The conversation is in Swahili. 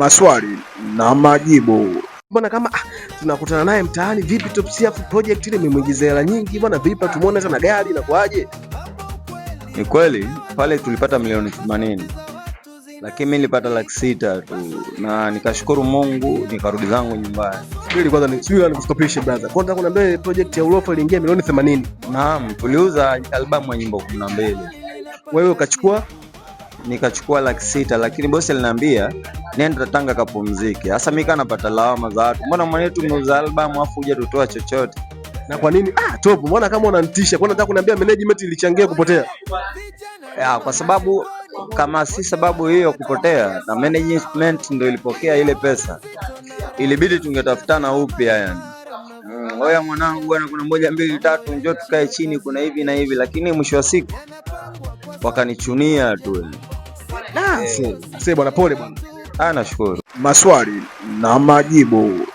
Maswali na majibu. Bwana kama tunakutana naye mtaani, vipi Top Cf project ile imemwingizia hela nyingi bwana, vipi tumuone hata na gari na kwaje? Ni kweli pale tulipata milioni 80, lakini mimi nilipata 600,000 tu, na nikashukuru Mungu nikarudi zangu nyumbani. Subiri kwanza, nikustopishe brother. Kwanza kuna mbele project ya Ulofa iliingia milioni 80. Naam, tuliuza albamu ya nyimbo 12. Wewe ukachukua? Nikachukua 600,000, lakini bosi aliniambia nenda Tanga kapumzike. Sasa mimi kana napata lawama za watu. Mbona mwanetu tumeuza albamu afu huja tutoa chochote? Na kwa nini? Top, mbona kama unanitisha? Kwa nini nataka kuniambia management ilichangia kupotea? Kwa sababu kama si sababu hiyo kupotea, na management ndio ilipokea ile pesa, ilibidi tungetafutana upya yani. Oya mwanangu bwana, kuna 1 2 3 njoo tukae chini, kuna hivi na hivi, lakini mwisho wa siku wakanichunia tu. Sasa bwana, pole bwana. Nashukuru. Maswali na majibu.